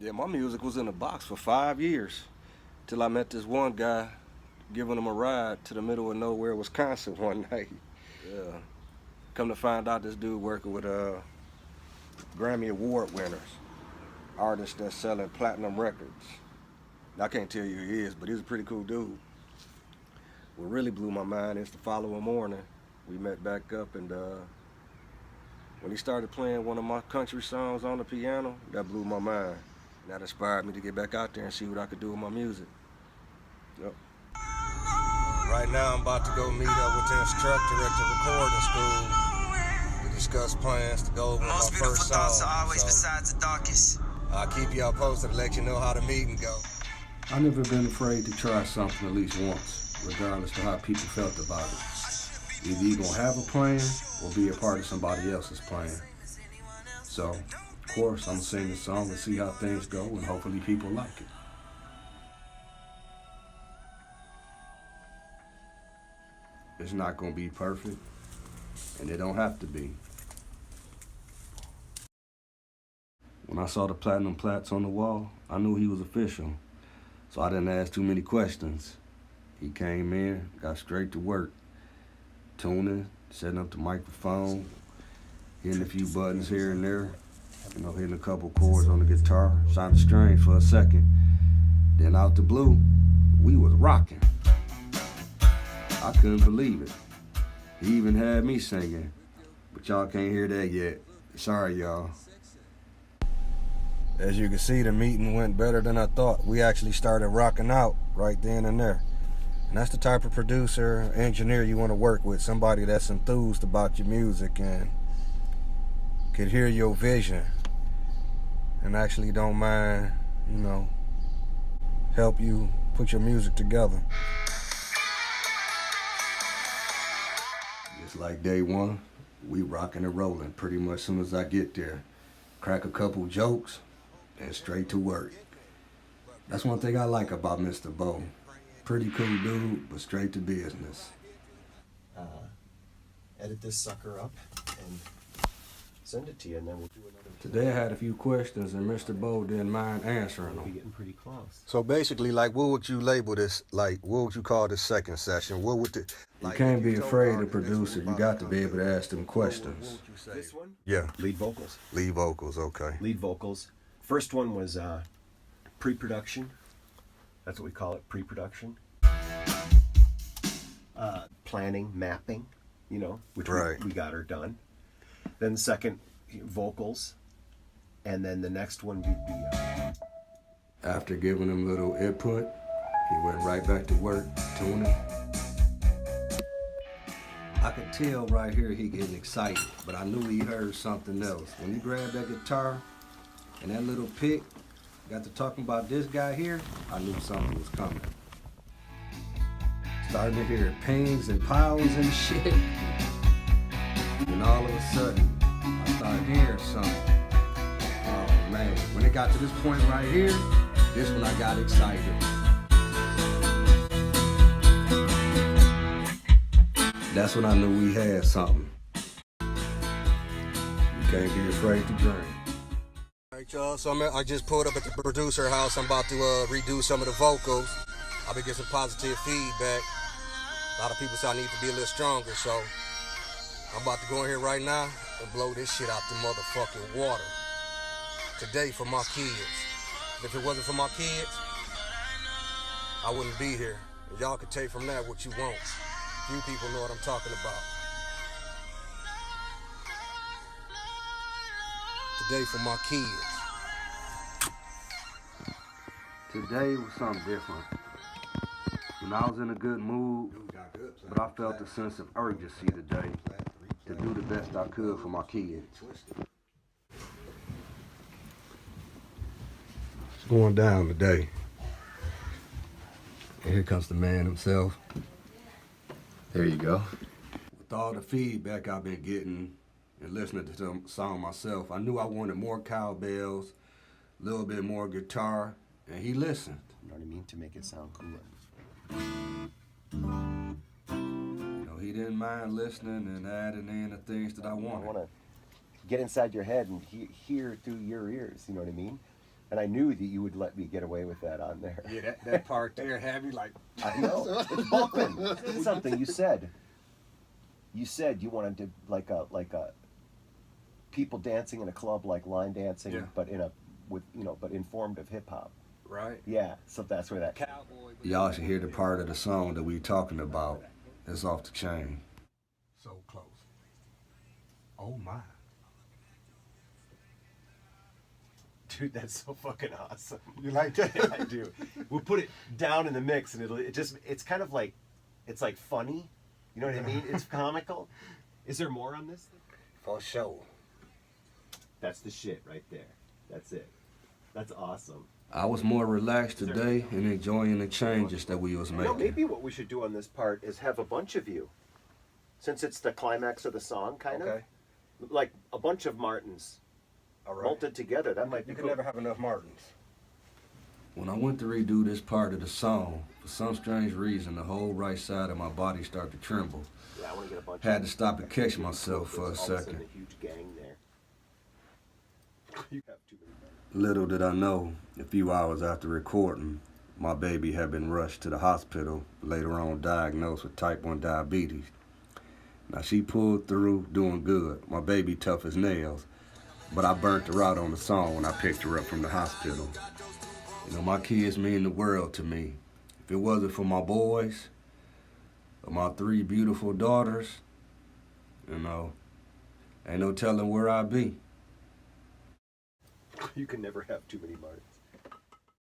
Yeah, my music was in a box for 5 years till I met this one guy giving him a ride to the middle of nowhere, Wisconsin one night. Yeah. Come to find out this dude working with Grammy Award winners, artists that's selling platinum records. I can't tell you who he is, but he's a pretty cool dude. What really blew my mind is the following morning, we met back up, and when he started playing one of my country songs on the piano, that blew my mind. And that inspired me to get back out there and see what I could do with my music. Yep. Right now I'm about to go meet up with the instructor at the recording school to discuss plans to go over my first song. Most beautiful thoughts are always besides the darkest. I'll keep y'all posted to let you know how the meeting go. I've never been afraid to try something at least once, regardless of how people felt about it. Either you're gonna have a plan or be a part of somebody else's plan. So, of course, I'm gonna sing the song and see how things go, and hopefully people like it. It's not gonna be perfect, and it don't have to be. When I saw the platinum plaques on the wall, I knew he was official, so I didn't ask too many questions. He came in, got straight to work, tuning, setting up the microphone, hitting a few buttons here and there, hitting a couple chords on the guitar. Sounded strange for a second. Then out the blue, we was rocking. I couldn't believe it. He even had me singing, but y'all can't hear that yet. Sorry, y'all. As you can see, the meeting went better than I thought. We actually started rocking out right then and there. And that's the type of producer, engineer you want to work with, somebody that's enthused about your music and could hear your vision and actually don't mind, help you put your music together. Just like day one, we rocking and rolling pretty much as soon as I get there. Crack a couple jokes and straight to work. That's one thing I like about Mr. Bo. Pretty cool dude, but straight to business. Edit this sucker up and send it to you, and then we'll do another. Today I had a few questions, and Mr. Bo didn't mind answering We're them. getting pretty close. So basically, what would you label this? What would you call this second session? What would you can't be afraid of producer. You got to be able to ask them questions. What would you say? This one? Yeah. Lead vocals. Lead vocals, okay. Lead vocals. First one was pre-production. That's what we call it, pre-production. Planning, mapping, which right. we got her done. Then the second, vocals. And then the next one would be... After giving him little input, he went right back to work, tuning. I could tell right here he getting excited, but I knew he heard something else. When he grabbed that guitar and that little pick, got to talking about this guy here, I knew something was coming. Starting to hear pings and piles and shit. And all of a sudden, I started hearing something. Oh man, when it got to this point right here, this when I got excited. That's when I knew we had something. You can't be afraid to dream. Alright y'all, so I just pulled up at the producer house. I'm about to redo some of the vocals. I've been getting some positive feedback. A lot of people say I need to be a little stronger, so I'm about to go in here right now and blow this shit out the motherfucking water. Today for my kids. If it wasn't for my kids, I wouldn't be here. And y'all can take from that what you want. Few people know what I'm talking about. Today for my kids. Today was something different. When I was in a good mood, but I felt a sense of urgency today to do the best I could for my kids. It's going down today. And here comes the man himself. There you go. With all the feedback I've been getting and listening to the song myself, I knew I wanted more cowbells, a little bit more guitar, and he listened. You know what I mean? To make it sound cooler. He didn't mind listening and adding in the things that I wanted. I want to get inside your head and hear through your ears, you know what I mean? And I knew that you would let me get away with that on there. Yeah, that part there had me like. I know. It's bumping. It's something you said. You said you wanted to like a people dancing in a club, like line dancing, Yeah. but but informed of hip hop. Right. Yeah, so that's where that. Cowboy. Y'all should hear the part of the song that we talking about. It's off the chain. So close. Oh my. Dude, that's so fucking awesome. You like that? Yeah, I do. We'll put it down in the mix, and it's kind of like, it's like funny. You know what I mean? It's comical. Is there more on this? For sure. That's the shit right there. That's it. That's awesome. I was more relaxed today and enjoying the changes that we was You know, making. maybe what we should do on this part is have a bunch of you, since it's the climax of the song, kind Okay. of, like a bunch of Martins All right. bolted together. That might be You can cool. never have enough Martins. When I went to redo this part of the song, for some strange reason, the whole right side of my body started to tremble. Yeah, I want to get a bunch. Had to stop and catch myself for a All of sudden, second. a huge gang there. You have too many. Little did I know, a few hours after recording, my baby had been rushed to the hospital, later on diagnosed with type 1 diabetes. Now she pulled through, doing good. My baby tough as nails, but I burnt her out on the song when I picked her up from the hospital. You know, my kids mean the world to me. If it wasn't for my boys, or my 3 beautiful daughters, you know, ain't no telling where I'd be. You can never have too many Martins.